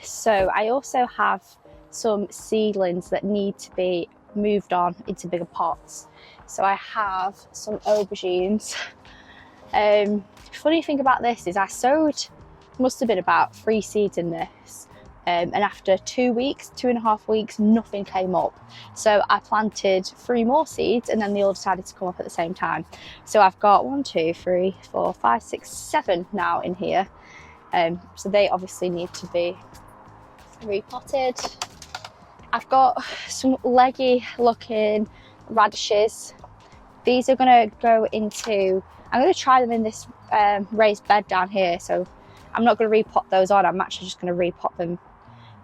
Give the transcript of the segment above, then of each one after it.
So I also have some seedlings that need to be moved on into bigger pots. So I have some aubergines. Funny thing about this is I sowed, must have been about 3 seeds in this. And after 2.5 weeks, nothing came up. So I planted 3 more seeds and then they all decided to come up at the same time. So I've got 1, 2, 3, 4, 5, 6, 7 now in here. So they obviously need to be repotted. I've got some leggy looking radishes. These are going to go into, I'm going to try them in this raised bed down here. So I'm not going to repot those on, I'm actually just going to repot them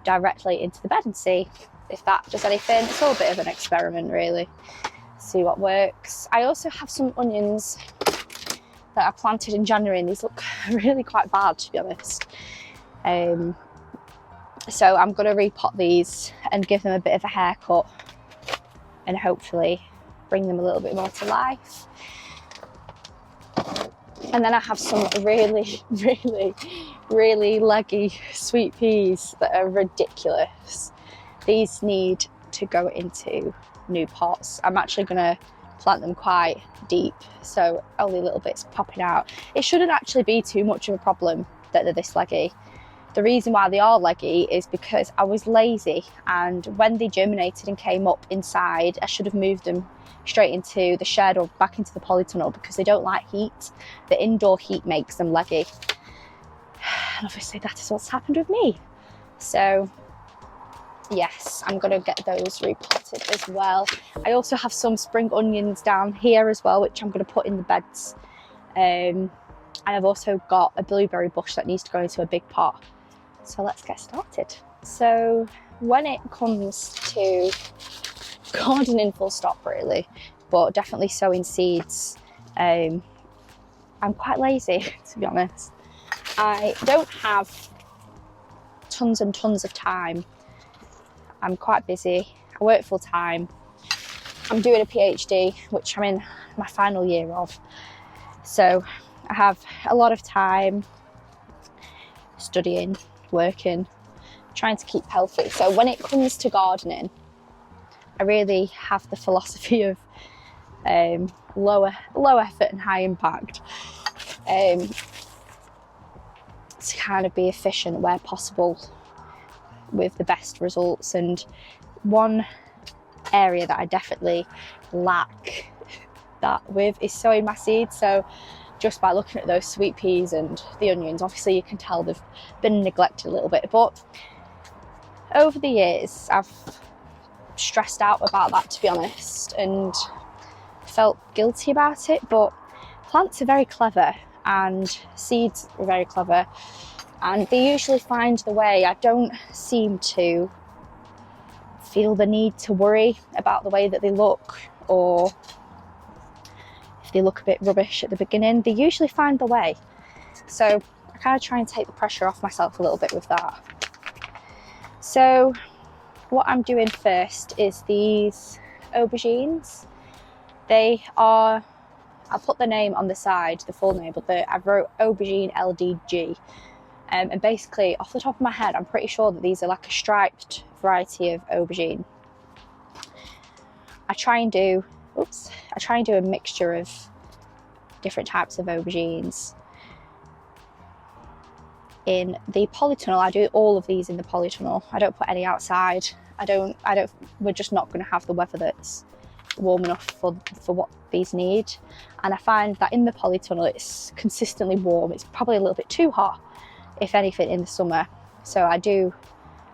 directly into the bed and see if that does anything. It's all a bit of an experiment really, see what works. I also have some onions that I planted in January and these look really quite bad, to be honest. So I'm going to repot these and give them a bit of a haircut and hopefully bring them a little bit more to life. And then I have some really leggy sweet peas that are ridiculous. These need to go into new pots. I'm actually going to plant them quite deep, so only little bits popping out. It shouldn't actually be too much of a problem that they're this leggy. The reason why they are leggy is because I was lazy, and when they germinated and came up inside, I should have moved them straight into the shed or back into the polytunnel because they don't like heat. The indoor heat makes them leggy. And obviously that is what's happened with me. So yes, I'm going to get those repotted as well. I also have some spring onions down here as well, which I'm going to put in the beds. And I've also got a blueberry bush that needs to go into a big pot. So let's get started. So when it comes to gardening full stop really, but definitely sowing seeds, I'm quite lazy to be honest. I don't have tons and tons of time. I'm quite busy. I work full time. I'm doing a PhD, which I'm in my final year of. So I have a lot of time studying, working, trying to keep healthy. So when it comes to gardening, I really have the philosophy of low effort and high impact. To kind of be efficient where possible with the best results. And one area that I definitely lack that with is sowing my seeds. So just by looking at those sweet peas and the onions, obviously you can tell they've been neglected a little bit, but over the years I've stressed out about that, to be honest, and felt guilty about it. But plants are very clever and seeds are very clever, and they usually find the way. I don't seem to feel the need to worry about the way that they look, or if they look a bit rubbish at the beginning, they usually find the way. So I kind of try and take the pressure off myself a little bit with that. So what I'm doing first is these aubergines. They are, I'll put the name on the side, the full name, but I wrote aubergine LDG. And basically, off the top of my head, I'm pretty sure that these are like a striped variety of aubergine. I try and do a mixture of different types of aubergines. In the polytunnel, I do all of these in the polytunnel. I don't put any outside. We're just not going to have the weather that's warm enough for what these need. And I find that in the polytunnel, it's consistently warm. It's probably a little bit too hot, if anything, in the summer. So I do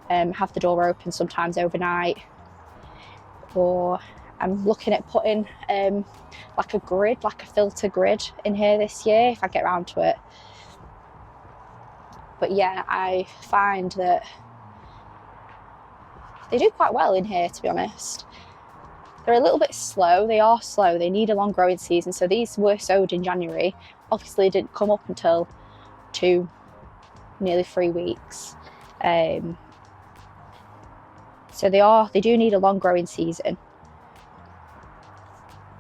have the door open sometimes overnight, or I'm looking at putting like a filter grid in here this year if I get around to it. But yeah, I find that they do quite well in here, to be honest. They're a little bit slow. They are slow. They need a long growing season. So these were sowed in January. Obviously they didn't come up until nearly 3 weeks. So they do need a long growing season.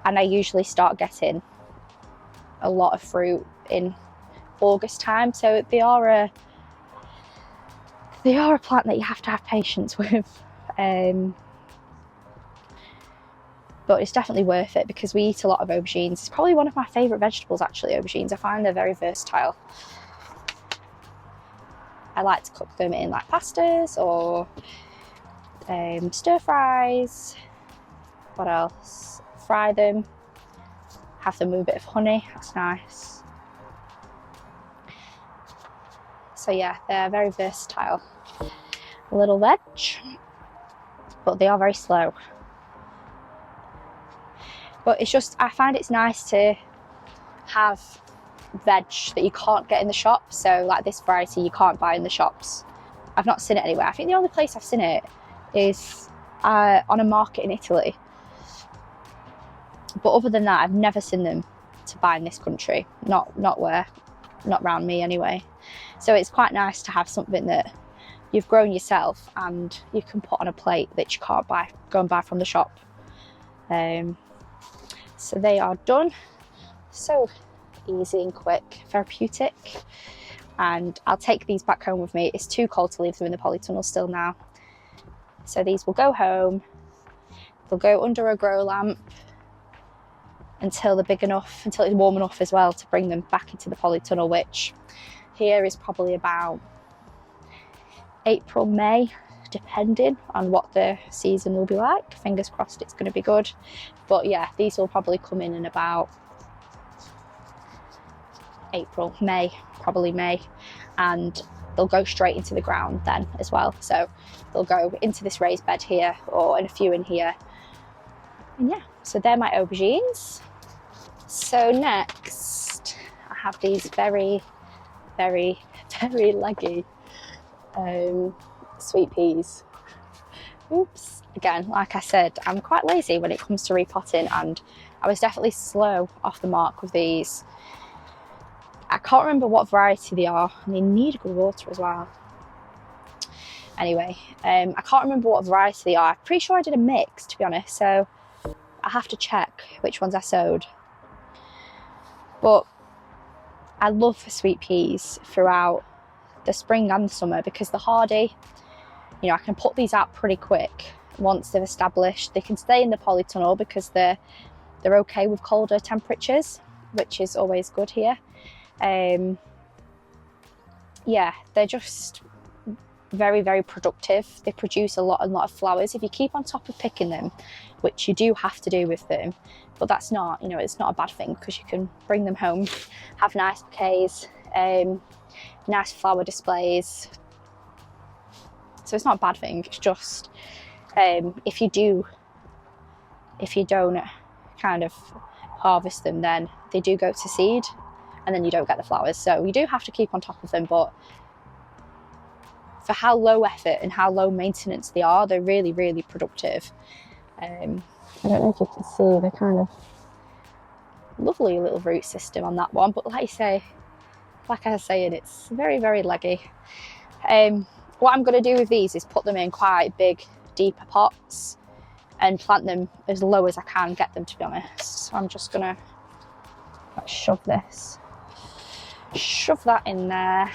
And I usually start getting a lot of fruit in August time. So they are They are a plant that you have to have patience with. But it's definitely worth it because we eat a lot of aubergines. It's probably one of my favourite vegetables actually, aubergines. I find they're very versatile. I like to cook them in like pastas or stir fries. What else? Fry them. Have them with a bit of honey, that's nice. So yeah, they're very versatile. A little veg, but they are very slow. But it's just, I find it's nice to have veg that you can't get in the shop. So like this variety you can't buy in the shops. I've not seen it anywhere. I think the only place I've seen it is on a market in Italy. But other than that, I've never seen them to buy in this country. Not around me anyway. So it's quite nice to have something that you've grown yourself and you can put on a plate that you can't go and buy from the shop. So they are done. So easy and quick, therapeutic. And I'll take these back home with me. It's too cold to leave them in the polytunnel still now. So these will go home. They'll go under a grow lamp until they're big enough, until it's warm enough as well to bring them back into the polytunnel, which here is probably about April, May, depending on what the season will be like. Fingers crossed it's going to be good. But yeah, these will probably come in about April, May, probably May, and they'll go straight into the ground then as well. So they'll go into this raised bed here and a few in here. And yeah, so they're my aubergines. So next I have these very, very, very leggy sweet peas. Oops. Again, like I said, I'm quite lazy when it comes to repotting, and I was definitely slow off the mark with these. I can't remember what variety they are, and they need good water as well. Anyway, I can't remember what variety they are. I'm pretty sure I did a mix, to be honest, so I have to check which ones I sowed. But I love sweet peas throughout the spring and the summer because they're hardy. You know, I can put these out pretty quick once they've established. They can stay in the polytunnel because they're okay with colder temperatures, which is always good here. Yeah, they're just very, very productive. They produce a lot of flowers if you keep on top of picking them, which you do have to do with them. But that's not, you know, it's not a bad thing because you can bring them home, have nice bouquets, nice flower displays. So it's not a bad thing. It's just if you don't kind of harvest them, then they do go to seed and then you don't get the flowers. So you do have to keep on top of them, but for how low effort and how low maintenance they are, they're really, really productive. I don't know if you can see the kind of lovely little root system on that one, but like I was saying, it's very, very leggy. What I'm going to do with these is put them in quite big, deeper pots and plant them as low as I can get them, to be honest. So I'm just going to shove that in there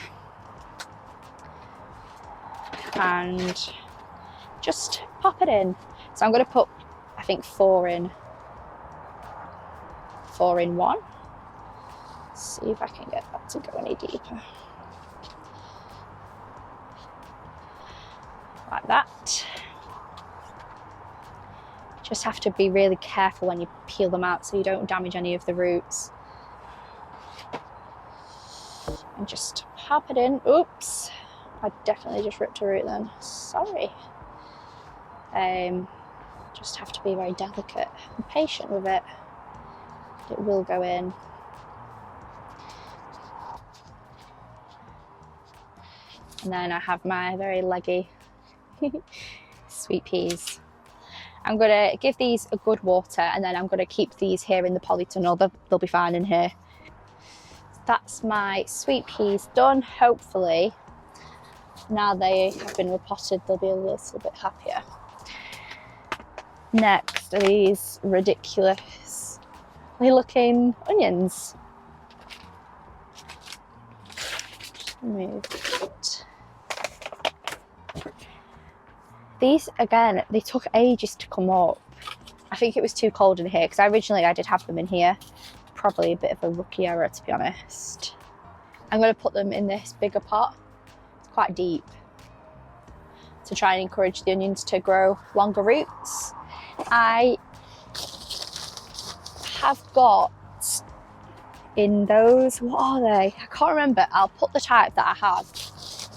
and just pop it in. So I'm going to put, I think, four in one. Let's see if I can get that to go any deeper. Like that. Just have to be really careful when you peel them out so you don't damage any of the roots. And just pop it in. Oops, I definitely just ripped a root then. Sorry. Just have to be very delicate and patient with it. It will go in. And then I have my very leggy sweet peas. I'm going to give these a good water and then I'm going to keep these here in the polytunnel. They'll be fine in here. That's my sweet peas done. Hopefully, now they have been repotted, they'll be a little bit happier. Next are these ridiculously looking onions. Move it. These, again, they took ages to come up. I think it was too cold in here, because originally I did have them in here. Probably a bit of a rookie error, to be honest. I'm going to put them in this bigger pot. It's quite deep, to try and encourage the onions to grow longer roots. I have got in those, what are they? I can't remember. I'll put the type that I had.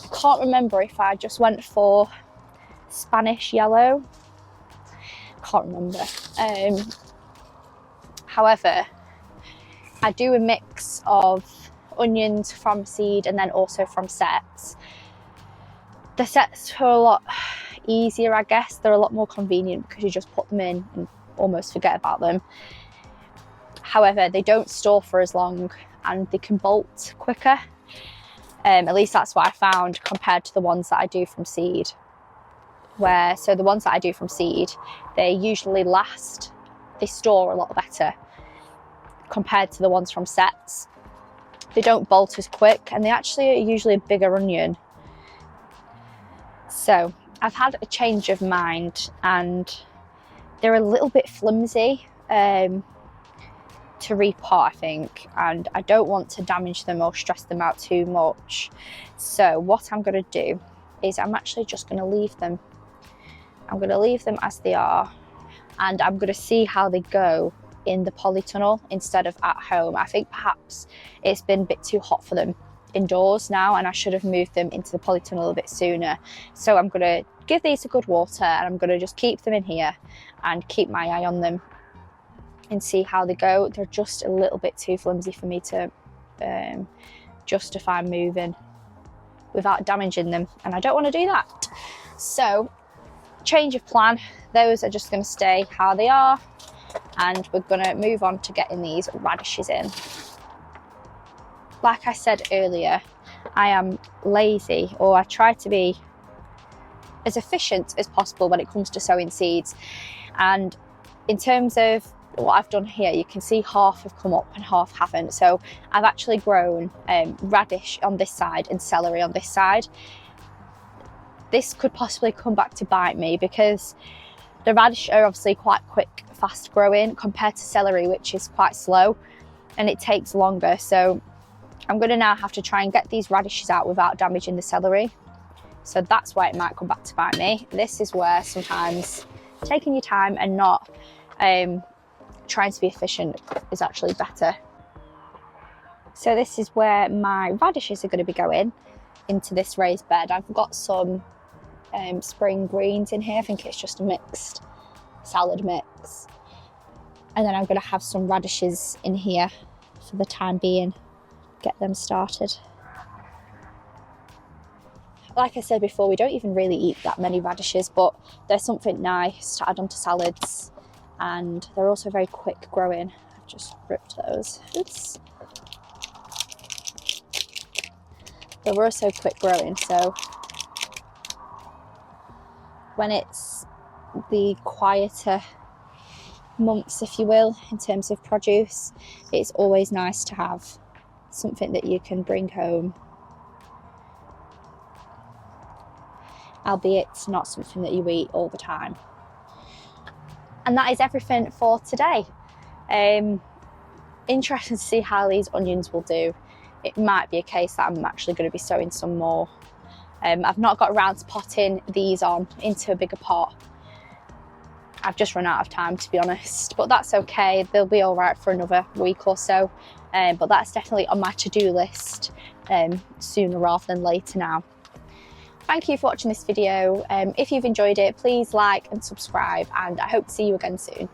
I can't remember if I just went for Spanish yellow. Can't remember. However, I do a mix of onions from seed and then also from sets. The sets are a lot easier, I guess. They're a lot more convenient because you just put them in and almost forget about them. However, they don't store for as long and they can bolt quicker. At least that's what I found compared to the ones that I do from seed. So the ones that I do from seed, they usually last, they store a lot better compared to the ones from sets. They don't bolt as quick and they actually are usually a bigger onion. So I've had a change of mind and they're a little bit flimsy to repot, I think, and I don't want to damage them or stress them out too much. So what I'm going to do is I'm actually just going to leave them. I'm going to leave them as they are, and I'm going to see how they go in the polytunnel instead of at home. I think perhaps it's been a bit too hot for them indoors now, and I should have moved them into the polytunnel a bit sooner. So I'm going to give these a good water, and I'm going to just keep them in here and keep my eye on them and see how they go. They're just a little bit too flimsy for me to justify moving without damaging them, and I don't want to do that. So change of plan, those are just going to stay how they are, and we're going to move on to getting these radishes in. Like I said earlier, I am lazy, or I try to be as efficient as possible when it comes to sowing seeds. And in terms of what I've done here, you can see half have come up and half haven't. So I've actually grown radish on this side and celery on this side. This could possibly come back to bite me because the radish are obviously quite quick, fast growing compared to celery, which is quite slow and it takes longer. So I'm going to now have to try and get these radishes out without damaging the celery. So that's why it might come back to bite me. This is where sometimes taking your time and not trying to be efficient is actually better. So this is where my radishes are going to be going, into this raised bed. I've got some spring greens in here. I think it's just a mixed salad mix. And then I'm going to have some radishes in here for the time being, get them started. Like I said before, we don't even really eat that many radishes, but they're something nice to add onto salads, and they're also very quick growing. I've just ripped those. Oops. They were also quick growing, so when it's the quieter months, if you will, in terms of produce, it's always nice to have something that you can bring home, albeit not something that you eat all the time. And that is everything for today. Interesting to see how these onions will do. It might be a case that I'm actually going to be sowing some more. I've not got around to potting these on into a bigger pot. I've just run out of time, to be honest, but that's okay. They'll be all right for another week or so. But that's definitely on my to-do list sooner rather than later now. Thank you for watching this video. If you've enjoyed it, please like and subscribe, and I hope to see you again soon.